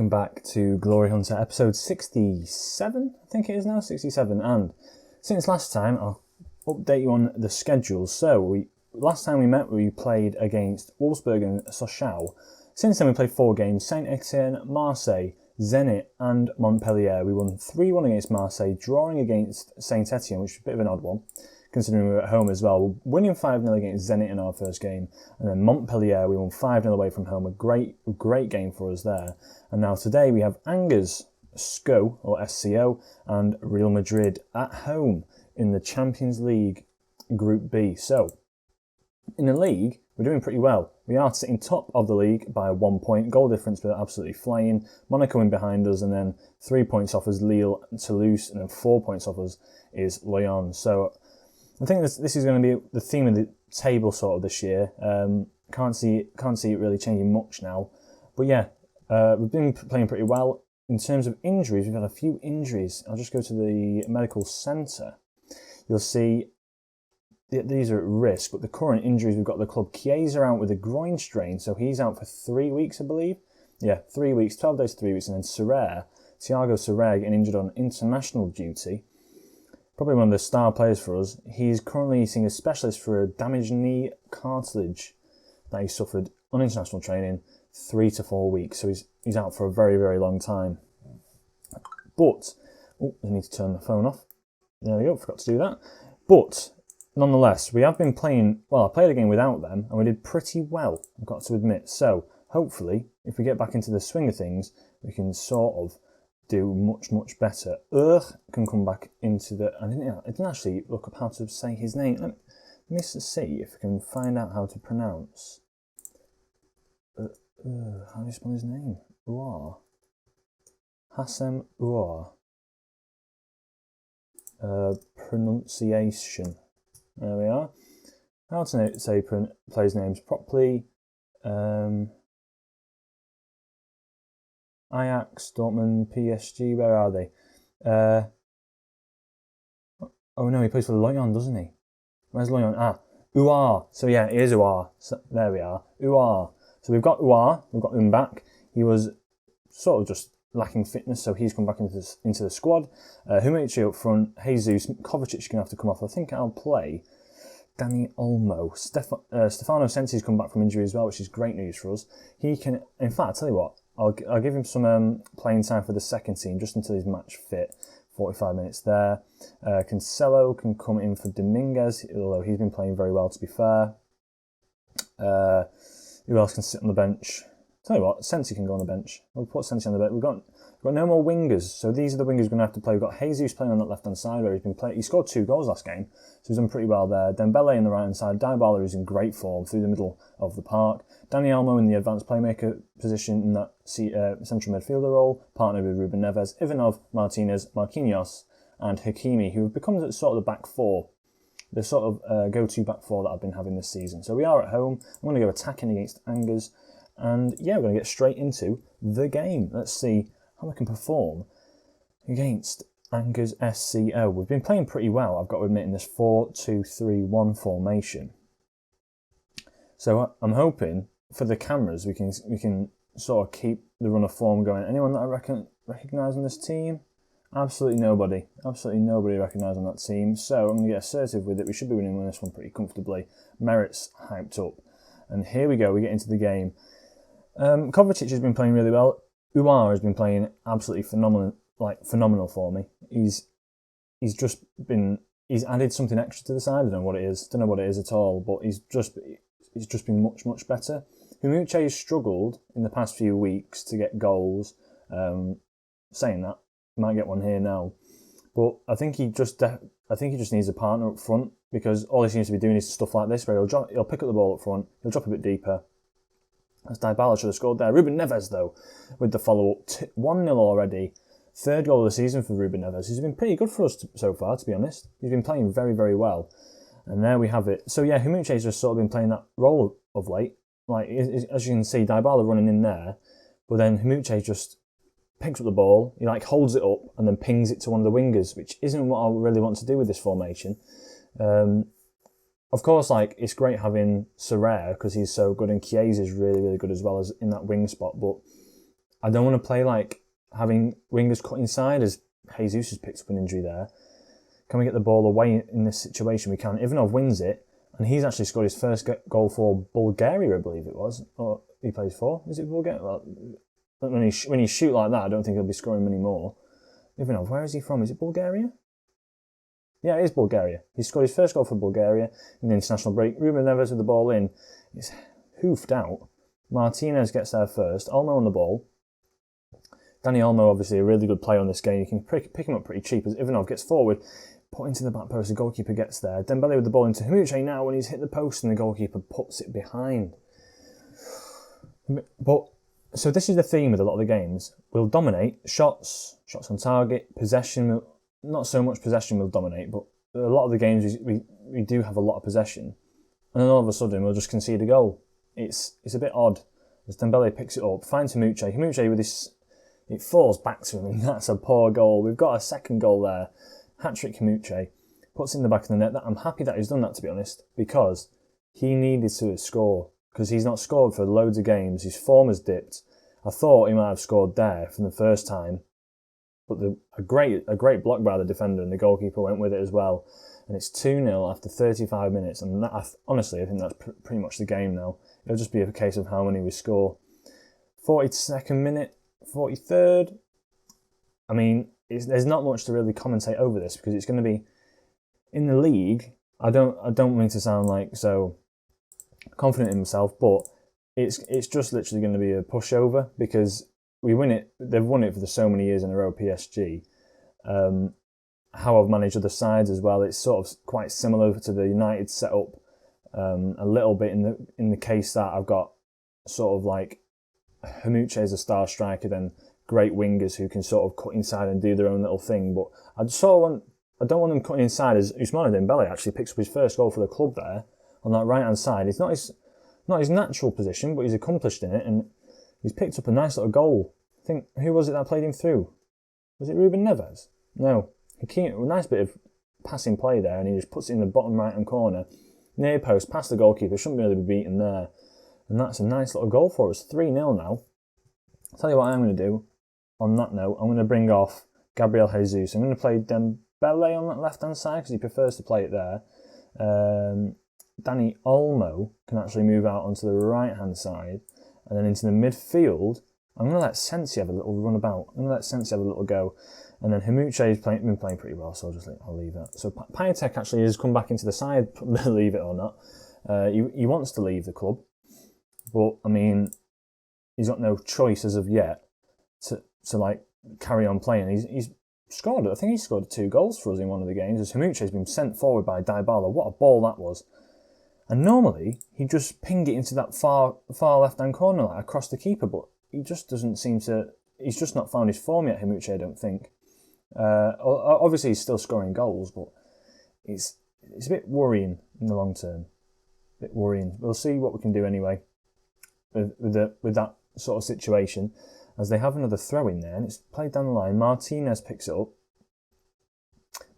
welcome back to Glory Hunter episode 67, I think it is now, 67, and since last time I'll update you on the schedule. So last time we met we played against Wolfsburg and Sochaux. Since then we played 4 games: Saint Etienne, Marseille, Zenit and Montpellier. We won 3-1 against Marseille, drawing against Saint Etienne, which is a bit of an odd one considering we were at home as well, winning 5-0 against Zenit in our first game, and then Montpellier we won 5-0 away from home, a great game for us there. And now today we have Angers, SCO or SCO and Real Madrid at home in the Champions League Group B. So in the league we're doing pretty well. We are sitting top of the league by 1 point, goal difference, we're absolutely flying. Monaco in behind us, and then 3 points off us Lille and Toulouse, and then 4 points off us is Lyon. So I think this is going to be the theme of the table sort of this year. Can't see it really changing much now. But yeah, we've been playing pretty well. In terms of injuries, we've had a few injuries. I'll just go to the medical centre. You'll see these are at risk, but the current injuries we've got at the club: Chiesa out with a groin strain, so he's out for 3 weeks, I believe. Yeah, 3 weeks, 12 days to 3 weeks. And then Thiago Serre getting injured on international duty. Probably one of the star players for us. He's currently seeing a specialist for a damaged knee cartilage that he suffered on international training, 3 to 4 weeks. So he's out for a very, very long time. But, I need to turn the phone off. There we go, forgot to do that. But, nonetheless, we have been playing, well, I played a game without them, and we did pretty well, I've got to admit. So, hopefully, if we get back into the swing of things, we can sort of do much better. Can come back into the... I didn't actually look up how to say his name. Let me see if I can find out how to pronounce. How do you spell his name? Ouar. Hassem Ouar. Pronunciation. There we are. How to say players' names properly. Ajax, Dortmund, PSG, where are they? Oh no, he plays for Lyon, doesn't he? Where's Lyon? Ouar. So yeah, it is Ouar. So, there we are. Ouar. So we've got Ouar, we've got back. He was sort of just lacking fitness, so he's come back into the squad. Haymanager up front, Jesus, Kovacic going to have to come off. I think I'll play Dani Olmo. Stefano Sensi's come back from injury as well, which is great news for us. He can, in fact, I'll tell you what, I'll give him some playing time for the second team, just until he's match fit. 45 minutes there. Cancelo can come in for Dominguez, although he's been playing very well, to be fair. Who else can sit on the bench? Tell you what, Sensi can go on the bench. We'll put Sensi on the bench. We've got no more wingers, so these are the wingers we're going to have to play. We've got Jesus playing on that left-hand side, where he scored 2 goals last game, so he's done pretty well there. Dembele on the right-hand side. Dybala is in great form through the middle of the park. Dani Olmo in the advanced playmaker position in that central midfielder role, partnered with Ruben Neves, Ivanov, Martinez, Marquinhos, and Hakimi, who have become sort of the back four. The sort of go-to back four that I've been having this season. So we are at home. I'm going to go attacking against Angers. And yeah, we're going to get straight into the game. Let's see how we can perform against Angers SCO. We've been playing pretty well, I've got to admit, in this 4-2-3-1 formation. So I'm hoping for the cameras we can sort of keep the run of form going. Anyone that I recognise on this team? Absolutely nobody. Absolutely nobody recognised on that team. So I'm going to get assertive with it. We should be winning this one pretty comfortably. Merritt's hyped up. And here we go, we get into the game. Kovacic has been playing really well. Ouar has been playing absolutely phenomenal for me. He's added something extra to the side. I don't know what it is. Don't know what it is at all. But he's just been much better. Haymanager has struggled in the past few weeks to get goals. Saying that, might get one here now. But I think he just needs a partner up front, because all he seems to be doing is stuff like this, where he'll pick up the ball up front, he'll drop a bit deeper. As Dybala should have scored there. Ruben Neves, though, with the follow-up. 1-0 already. 3rd goal of the season for Ruben Neves. He's been pretty good for us so far, to be honest. He's been playing very, very well. And there we have it. So yeah, Haymanager's just sort of been playing that role of late. Like, as you can see, Dybala running in there. But then Haymanager just picks up the ball, he holds it up and then pings it to one of the wingers, which isn't what I really want to do with this formation. Of course, it's great having Serre because he's so good, and Chiesa is really, really good as well as in that wing spot. But I don't want to play like having wingers cut inside, as Jesus has picked up an injury there. Can we get the ball away in this situation? We can. Ivanov wins it, and he's actually scored his first goal for Bulgaria, I believe it was. Or he plays for. Is it Bulgaria? Well, when you shoot like that, I don't think he'll be scoring many more. Ivanov, where is he from? Is it Bulgaria? Yeah, it is Bulgaria. He scored his first goal for Bulgaria in the international break. Ruben Neves with the ball in. It's hoofed out. Martinez gets there first. Olmo on the ball. Danny Olmo, obviously a really good player on this game. You can pick him up pretty cheap as Ivanov gets forward. Put into the back post, the goalkeeper gets there. Dembele with the ball into Haymanager now when he's hit the post and the goalkeeper puts it behind. But so this is the theme with a lot of the games. We'll dominate shots on target, possession. Not so much possession will dominate, but a lot of the games we do have a lot of possession, and then all of a sudden we'll just concede a goal. It's a bit odd as Dembele picks it up, finds Haymanager. Haymanager with this, it falls back to him, and that's a poor goal. We've got a second goal there. Hat-trick Haymanager, puts it in the back of the net. I'm happy that he's done that, to be honest, because he needed to score, because he's not scored for loads of games. His form has dipped. I thought he might have scored there from the first time, but a great block by the defender, and the goalkeeper went with it as well. And it's 2-0 after 35 minutes, and honestly, I think that's pretty much the game now. It'll just be a case of how many we score. 42nd minute, 43rd. I mean, there's not much to really commentate over this because it's going to be in the league. I don't mean to sound like so confident in myself, but it's just literally going to be a pushover because we win it. They've won it for so many years in a row. PSG. How I've managed other sides as well. It's sort of quite similar to the United setup. A little bit in the case that I've got sort of like Haymanager is a star striker, then great wingers who can sort of cut inside and do their own little thing. But I don't want them cutting inside as Ousmane Dembele actually picks up his first goal for the club there on that right hand side. It's not his natural position, but he's accomplished in it and he's picked up a nice little goal. I think who was it that played him through? Was it Ruben Neves? No, a nice bit of passing play there, and he just puts it in the bottom right hand corner, near post, past the goalkeeper. Shouldn't really be beaten there, and that's a nice little goal for us. 3-0 now. I'll tell you what I'm going to do. On that note, I'm going to bring off Gabriel Jesus. I'm going to play Dembele on that left-hand side because he prefers to play it there. Danny Olmo can actually move out onto the right-hand side. And then into the midfield, I'm going to let Sensi have a little run about. I'm going to let Sensi have a little go. And then Haymanager has been playing pretty well, so I'll leave that. So Piatek actually has come back into the side, believe it or not. He wants to leave the club. But, I mean, he's got no choice as of yet to like carry on playing. He's scored. I think he scored 2 goals for us in one of the games. As Haymanager has been sent forward by Dybala. What a ball that was! And normally he'd just ping it into that far left hand corner, like across the keeper. But he just doesn't seem to. He's just not found his form yet, Haymanager, I don't think. Obviously he's still scoring goals, but it's a bit worrying in the long term. A bit worrying. We'll see what we can do anyway with that sort of situation. As they have another throw in there, and it's played down the line. Martinez picks it up.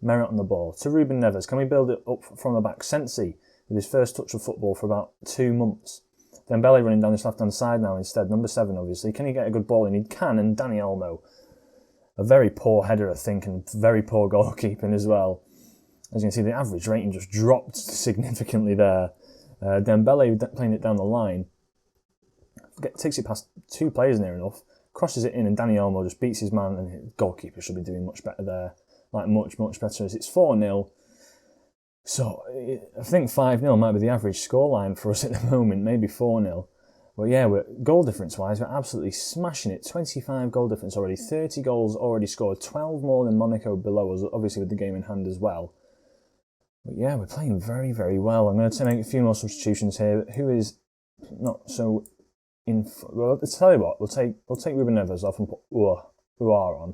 Merritt on the ball. To Ruben Neves. Can we build it up from the back? Sensi, with his first touch of football for about 2 months. Dembele running down this left-hand side now instead. Number 7, obviously. Can he get a good ball in? He can, and Danny Olmo. A very poor header, I think, and very poor goalkeeping as well. As you can see, the average rating just dropped significantly there. Dembele playing it down the line. Takes it past 2 players near enough. Crosses it in, and Danny Olmo just beats his man, and the goalkeeper should be doing much better there. Like, much, much better. As it's 4-0. So, I think 5-0 might be the average scoreline for us at the moment, maybe 4-0. But yeah, goal difference-wise, we're absolutely smashing it. 25 goal difference already, 30 goals already scored, 12 more than Monaco below us, obviously with the game in hand as well. But yeah, we're playing very, very well. I'm going to make a few more substitutions here. Who is not so... Well, let's tell you what, we'll take Ruben Neves off and put Uar on.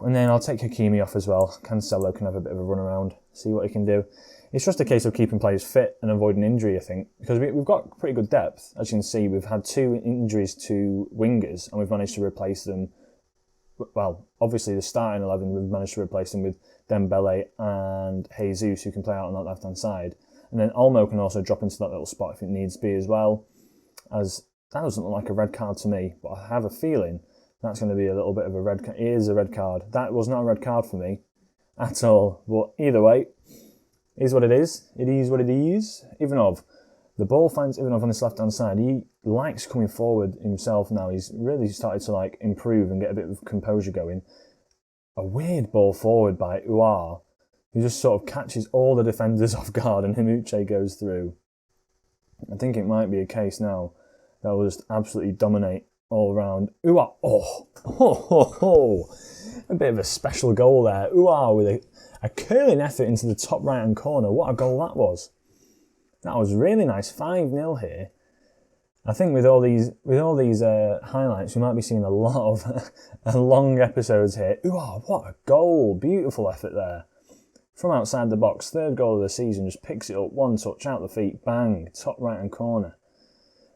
And then I'll take Hakimi off as well. Cancelo can have a bit of a run around, see what he can do. It's just a case of keeping players fit and avoiding injury, I think, because we've got pretty good depth. As you can see, we've had 2 injuries to wingers, and we've managed to replace them. Well, obviously the starting 11, we've managed to replace them with Dembele and Jesus, who can play out on that left-hand side. And then Olmo can also drop into that little spot if it needs be as well. As That doesn't look like a red card to me, but I have a feeling that's going to be a little bit of a red card. It is a red card. That was not a red card for me at all. But either way, it is what it is. It is what it is. Ivanov. The ball finds Ivanov on this left-hand side. He likes coming forward himself now. He's really started to like improve and get a bit of composure going. A weird ball forward by Uar, who just sort of catches all the defenders off guard and Haymanager goes through. I think it might be a case now that will just absolutely dominate all around. Uar, a bit of a special goal there. Uar with a curling effort into the top right-hand corner. What a goal that was. That was really nice. 5-0 here. I think with all these highlights, we might be seeing a lot of long episodes here. Ooh, what a goal. Beautiful effort there. From outside the box, third goal of the season, just picks it up, one touch, out the feet, bang, top right-hand corner.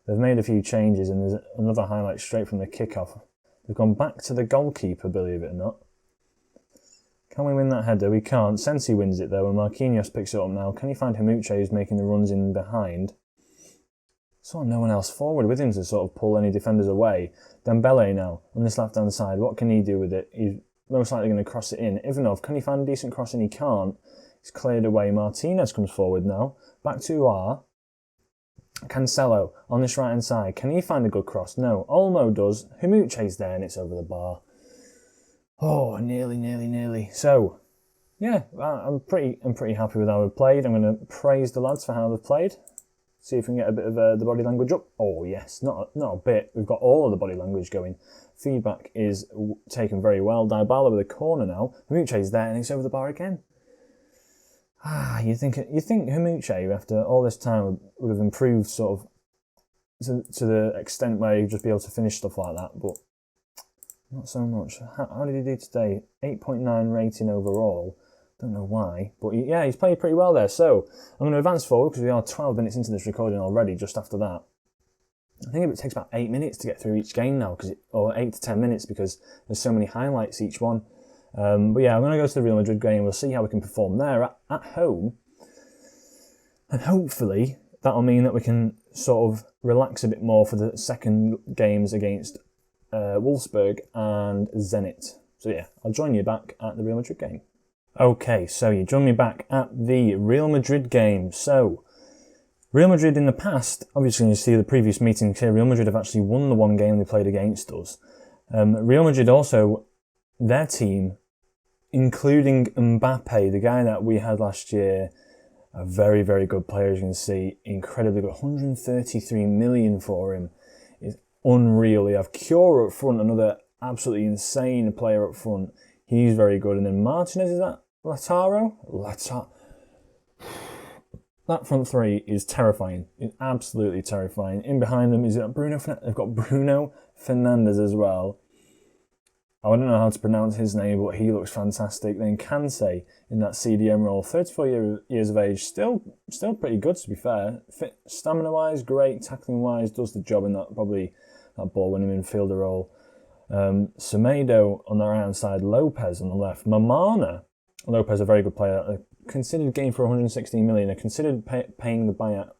They've made a few changes, and there's another highlight straight from the kickoff. They've gone back to the goalkeeper, believe it or not. Can we win that header? We can't. Sensi wins it though, and Marquinhos picks it up now. Can he find Haymanager, who's making the runs in behind? Saw no one else forward with him to sort of pull any defenders away. Dembele now, on this left-hand side. What can he do with it? He's most likely going to cross it in. Ivanov, can he find a decent crossing? He can't. He's cleared away. Martinez comes forward now. Back to R. Cancelo, on this right-hand side. Can he find a good cross? No. Olmo does. Haymanager's there, and it's over the bar. Oh, nearly. So, yeah, I'm pretty happy with how we've played. I'm going to praise the lads for how they've played. See if we can get a bit of the body language up. Oh, yes, not a bit. We've got all of the body language going. Feedback is taken very well. Dybala with a corner now. Haymanager's there, and it's over the bar again. You think Haymanager, after all this time, would have improved sort of to the extent where he'd just be able to finish stuff like that, but not so much. How did he do today? 8.9 rating overall. Don't know why, but he's played pretty well there. So I'm going to advance forward because we are 12 minutes into this recording already. Just after that, I think it takes about 8 minutes to get through each game now, or 8 to 10 minutes because there's so many highlights each one. But yeah, I'm going to go to the Real Madrid game. We'll see how we can perform there at home, and hopefully that'll mean that we can sort of relax a bit more for the second games against Wolfsburg and Zenit. So yeah, I'll join you back at the Real Madrid game. Okay, so you join me back at the Real Madrid game. So, Real Madrid in the past, obviously you see the previous meetings here, Real Madrid have actually won the one game they played against us. Real Madrid also, their team, including Mbappe, the guy that we had last year, a very, very good player, as you can see, incredibly good, 133 million for him. It's unreal. They have Cure up front, another absolutely insane player up front. He's very good. And then Martinez, is that Lautaro? That front three is terrifying. It's absolutely terrifying. In behind them, is it Bruno Fernandes? They've got Bruno Fernandes as well. I don't know how to pronounce his name, but he looks fantastic. Then Kante in that CDM role, 34 years of age, still pretty good to be fair. Fit, stamina-wise, great. Tackling-wise, does the job in that ball-winning midfielder role. Semedo on the right-hand side, Lopez on the left. Mamana, Lopez, a very good player. Considered game for 116 million. I considered paying the buyout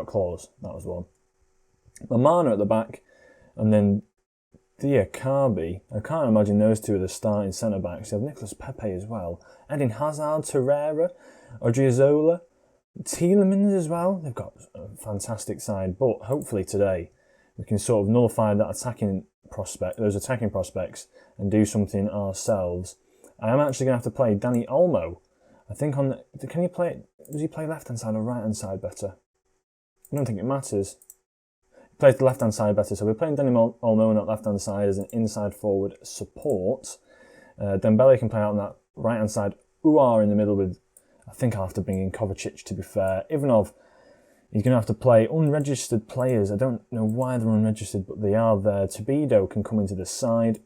clause. That was the one. Mamana at the back, and then Diakabi. I can't imagine those two are the starting centre backs. You have Nicolas Pepe as well. Eden Hazard, Torreira, Odriozola, Tielemans as well. They've got a fantastic side, but hopefully today we can sort of nullify those attacking prospects, and do something ourselves. I am actually going to have to play Danny Olmo. I think does he play left-hand side or right-hand side better? I don't think it matters. He plays the left-hand side better, so we're playing Danny Olmo on that left-hand side as an inside forward support. Dembele can play out on that right-hand side. Uar in the middle with, I think I'll have to bring in Kovacic to be fair. Ivanov, he's going to have to play unregistered players. I don't know why they're unregistered, but they are there. Tobido can come into the side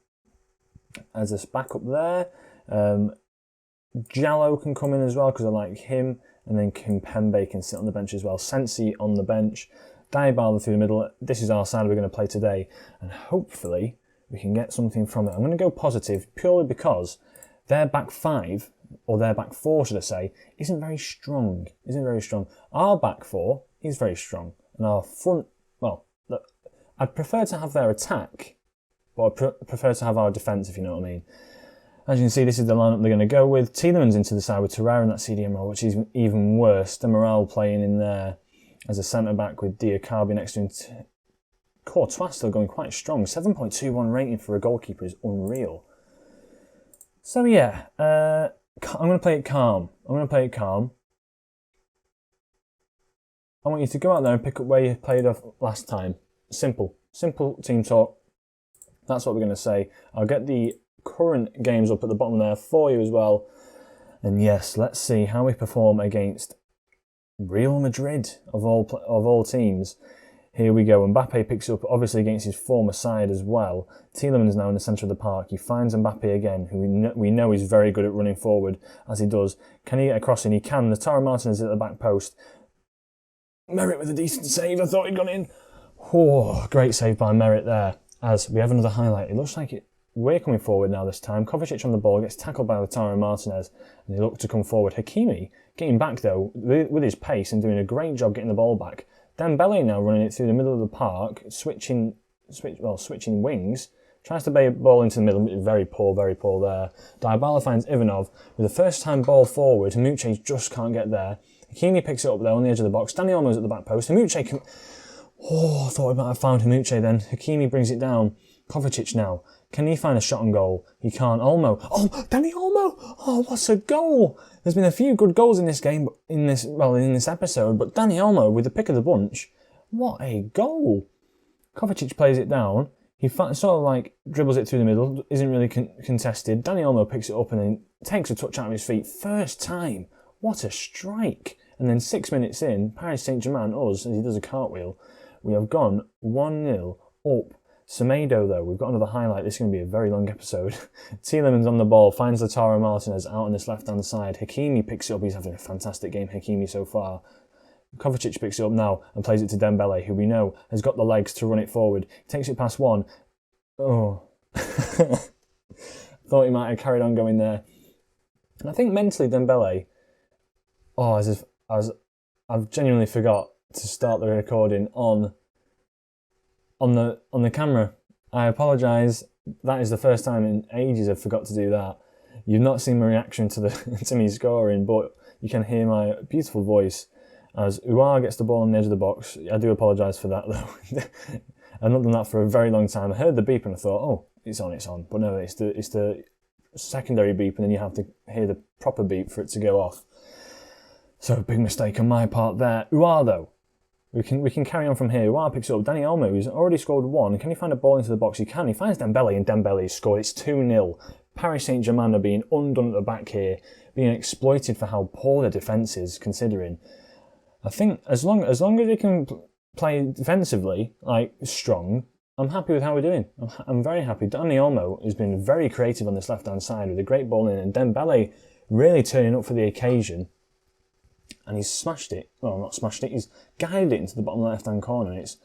as a backup there. Jallo can come in as well because I like him. And then Kimpembe can sit on the bench as well. Sensi on the bench. Dybala through the middle. This is our side we're going to play today. And hopefully we can get something from it. I'm going to go positive purely because their back five, or their back four should I say, isn't very strong. Our back four is very strong. And our front, well, look, I'd prefer to have their attack, but I prefer to have our defence, if you know what I mean. As you can see, this is the lineup they're going to go with. Tielemans into the side with Torreira in that CDM role, which is even worse. Demiral playing in there as a centre-back with Diakabi next to him. Courtois still going quite strong. 7.21 rating for a goalkeeper is unreal. So yeah, I'm going to play it calm. I want you to go out there and pick up where you played off last time. Simple team talk. That's what we're going to say. I'll get the current games up at the bottom there for you as well. And yes, let's see how we perform against Real Madrid of all teams. Here we go. Mbappe picks up, obviously, against his former side as well. Tielemans is now in the centre of the park. He finds Mbappe again, who we know is very good at running forward, as he does. Can he get a cross in? He can. Lautaro Martinez at the back post. Merritt with a decent save. I thought he'd gone in. Oh, great save by Merritt there. As we have another highlight. It looks like we're coming forward now this time. Kovacic on the ball, gets tackled by Lautaro Martinez, and they look to come forward. Hakimi getting back, though, with his pace and doing a great job getting the ball back. Dembele now running it through the middle of the park, switching wings, tries to bay a ball into the middle, very poor there. Dybala finds Ivanov with a first-time ball forward. Hamuche just can't get there. Hakimi picks it up there on the edge of the box. Dani Olmo's at the back post. Hamuche can... Oh, I thought we might have found Hamuche then. Hakimi brings it down. Kovacic now. Can he find a shot on goal? He can't. Olmo. Oh, Dani Olmo! Oh, what's a goal! There's been a few good goals in this game, in this episode, but Dani Olmo with the pick of the bunch. What a goal! Kovacic plays it down. He sort of like dribbles it through the middle, isn't really contested. Dani Olmo picks it up and then takes a touch out of his feet. First time. What a strike! And then 6 minutes in, Paris Saint-Germain, us, as he does a cartwheel, we have gone 1-0 up. Semedo, though, we've got another highlight. This is going to be a very long episode. Tielemans on the ball, finds Lautaro Martinez out on this left-hand side. Hakimi picks it up. He's having a fantastic game, Hakimi, so far. Kovacic picks it up now and plays it to Dembele, who we know has got the legs to run it forward. Takes it past one. Oh. Thought he might have carried on going there. And I think mentally, Dembele... Oh, as I've genuinely forgot to start the recording on the camera. I apologise. That is the first time in ages I've forgot to do that. You've not seen my reaction to to me scoring, but you can hear my beautiful voice as Uar gets the ball on the edge of the box. I do apologise for that though. I've not done that for a very long time. I heard the beep and I thought, oh, it's on. But no, it's the secondary beep, and then you have to hear the proper beep for it to go off. So big mistake on my part there. Uar though. We can carry on from here. Uar picks it up. Dani Olmo, who's already scored one. Can he find a ball into the box? He can. He finds Dembele, and Dembele's scored. It's 2-0. Paris Saint-Germain are being undone at the back here, being exploited for how poor their defence is, considering. I think as long as they can play defensively, like strong, I'm happy with how we're doing. I'm very happy. Dani Olmo has been very creative on this left-hand side with a great ball in, and Dembele really turning up for the occasion. And he's smashed it. Well, not smashed it. He's guided it into the bottom left-hand corner. He's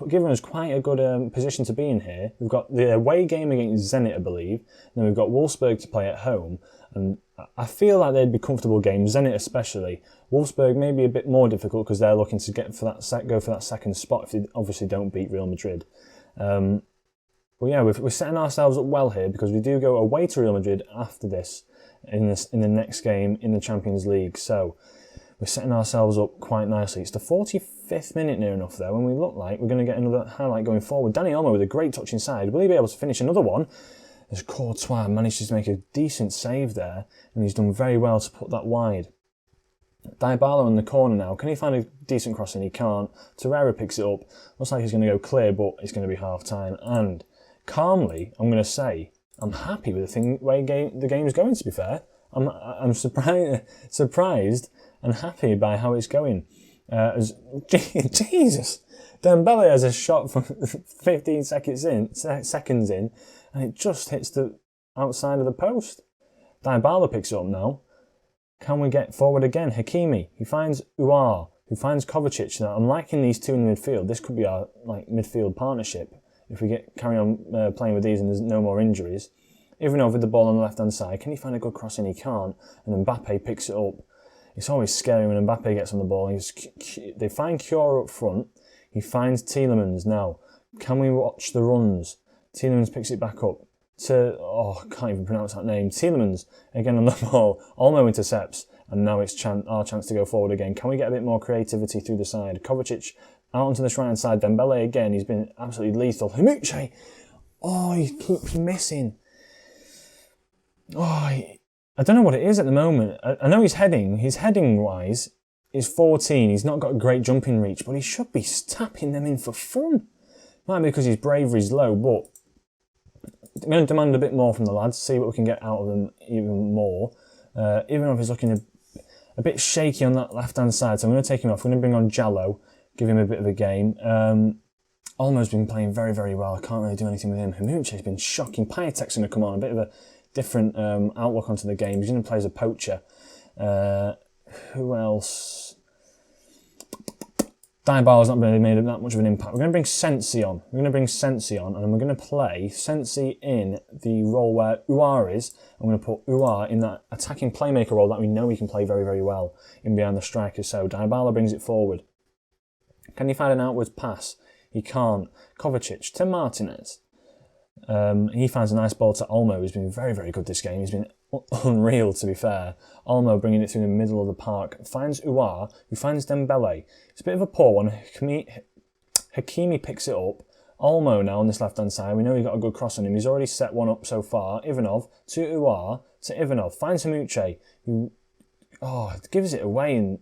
given us quite a good position to be in here. We've got the away game against Zenit, I believe. Then we've got Wolfsburg to play at home. And I feel like they'd be comfortable games, Zenit especially. Wolfsburg may be a bit more difficult because they're looking to go for that second spot if they obviously don't beat Real Madrid. But yeah, we're setting ourselves up well here because we do go away to Real Madrid after this in the next game in the Champions League. So we're setting ourselves up quite nicely. It's the 45th minute near enough though, and we look like we're going to get another highlight going forward. Dani Olmo with a great touch inside. Will he be able to finish another one? As Courtois manages to make a decent save there, and he's done very well to put that wide. Dybala in the corner now. Can he find a decent crossing? He can't. Torreira picks it up. Looks like he's going to go clear, but it's going to be half-time. And calmly, I'm going to say, I'm happy with the way the game's going, to be fair. I'm surprised and happy by how it's going. Jesus! Dembele has a shot from 15 seconds in, and it just hits the outside of the post. Dybala picks it up now. Can we get forward again? Hakimi, he finds Uar, who finds Kovacic. Now, I'm liking these two in the midfield. This could be our midfield partnership if we carry on playing with these and there's no more injuries. Ivanov with the ball on the left-hand side. Can he find a good crossing? He can't. And Mbappe picks it up. It's always scary when Mbappe gets on the ball. They find Cure up front. He finds Tielemans now. Can we watch the runs? Tielemans picks it back up to, I can't even pronounce that name. Tielemans again on the ball. Olmo intercepts, and now it's our chance to go forward again. Can we get a bit more creativity through the side? Kovacic out onto this right-hand side. Dembele again. He's been absolutely lethal. Haymanager. Oh, he keeps missing. Oh, I don't know what it is at the moment. I know he's heading-wise is 14. He's not got a great jumping reach, but he should be tapping them in for fun. Might be because his bravery's low, but I'm going to demand a bit more from the lads, see what we can get out of them even more. Even if he's looking a bit shaky on that left-hand side, so I'm going to take him off. I'm going to bring on Jallo, give him a bit of a game. Olmo's been playing very, very well. I can't really do anything with him. Haymanager's been shocking. Piatek's going to come on, a bit of a different outlook onto the game. He's going to play as a poacher. Who else? Dybala's not really made that much of an impact. We're going to bring Sensi on. And we're going to play Sensi in the role where Uar is. I'm going to put Uar in that attacking playmaker role that we know he can play very, very well in behind the striker. So Dybala brings it forward. Can he find an outwards pass? He can't. Kovacic to Martinez. He finds a nice ball to Olmo, who's been very, very good this game. He's been unreal, to be fair. Olmo bringing it through the middle of the park. Finds Uar, who finds Dembele. It's a bit of a poor one. Hakimi picks it up. Olmo now on this left-hand side. We know he's got a good cross on him. He's already set one up so far. Ivanov to Uar to Ivanov. Finds Haymanager, who gives it away. And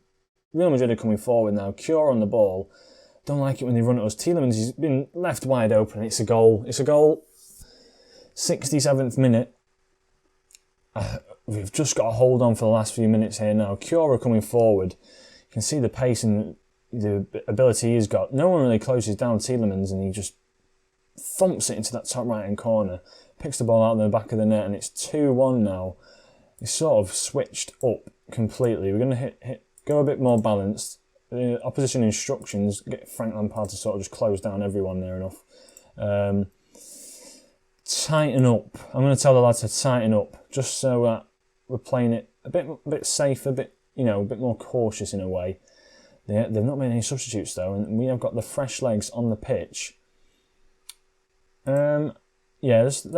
Real Madrid are coming forward now. Cure on the ball. Don't like it when they run at us. Tielemans has been left wide open. It's a goal. 67th minute. We've just got to hold on for the last few minutes here now. Cure are coming forward. You can see the pace and the ability he's got. No one really closes down Tielemans, and he just thumps it into that top right-hand corner. Picks the ball out of the back of the net, and it's 2-1 now. He's sort of switched up completely. We're going to go a bit more balanced. The opposition instructions get Frank Lampard to sort of just close down everyone near enough. Tighten up. I'm going to tell the lads to tighten up, just so that we're playing it a bit safer, a bit more cautious in a way. They've not made any substitutes though, and we have got the fresh legs on the pitch. Let's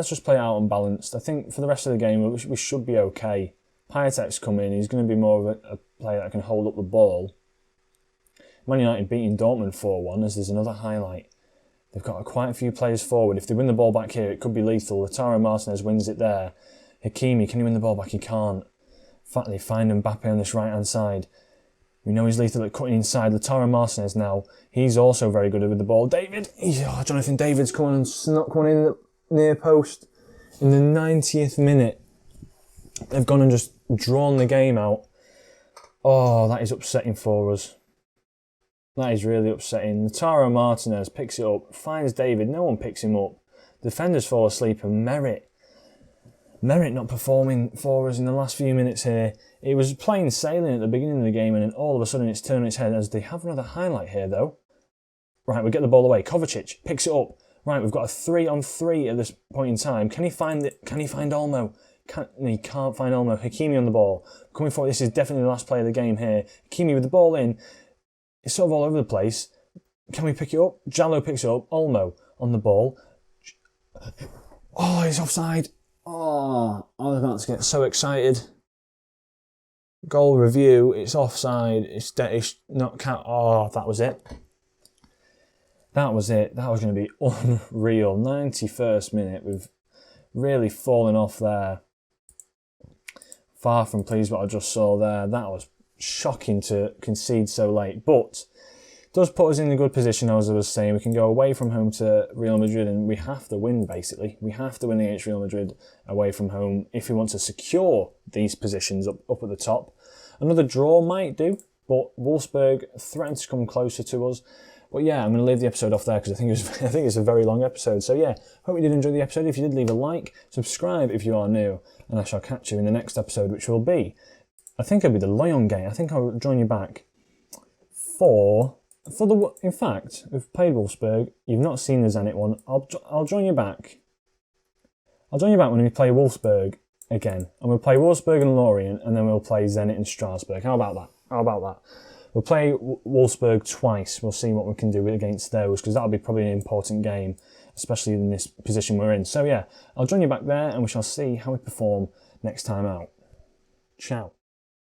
just play it out unbalanced. I think for the rest of the game we should be okay. Piatek's come in. He's going to be more of a player that can hold up the ball. Man United beating Dortmund 4-1, as there's another highlight. They've got quite a few players forward. If they win the ball back here, it could be lethal. Lautaro Martinez wins it there. Hakimi, can he win the ball back? He can't. In fact, they find Mbappe on this right-hand side. We know he's lethal at cutting inside. Lautaro Martinez now, he's also very good with the ball. Jonathan David's coming and snuck one in the near post in the 90th minute. They've gone and just drawn the game out. Oh, that is upsetting for us. That is really upsetting. Lautaro Martinez picks it up, finds David, no one picks him up. Defenders fall asleep, and Merritt not performing for us in the last few minutes here. It was plain sailing at the beginning of the game, and then all of a sudden it's turned its head, as they have another highlight here though. Right, we get the ball away. Kovacic picks it up. Right, we've got a 3-on-3 at this point in time. Can he find Olmo? He can't find Olmo. Hakimi on the ball. Coming forward, this is definitely the last play of the game here. Hakimi with the ball in. It's sort of all over the place. Can we pick it up? Jallo picks it up. Olmo on the ball. Oh, he's offside. Oh, I was about to get so excited. Goal review. It's offside. It's not count. Oh, that was it. That was it. That was going to be unreal. 91st minute. We've really fallen off there. Far from pleased what I just saw there. That was shocking to concede so late, but it does put us in a good position. As I was saying, we can go away from home to Real Madrid, and we have to win, basically. We have to win against Real Madrid away from home if we want to secure these positions up at the top. Another draw might do, but Wolfsburg threatened to come closer to us. But yeah, I'm going to leave the episode off there because I think it's a very long episode. So yeah, hope you did enjoy the episode. If you did, leave a like, subscribe if you are new, and I shall catch you in the next episode, which will be, I think it'll be the Lyon game. I think I'll join you back for the. In fact, we've played Wolfsburg. You've not seen the Zenit one. I'll join you back. I'll join you back when we play Wolfsburg again, and we'll play Wolfsburg and Lorient, and then we'll play Zenit and Strasbourg. How about that? We'll play Wolfsburg twice. We'll see what we can do against those, because that'll be probably an important game, especially in this position we're in. So yeah, I'll join you back there and we shall see how we perform next time out. Ciao.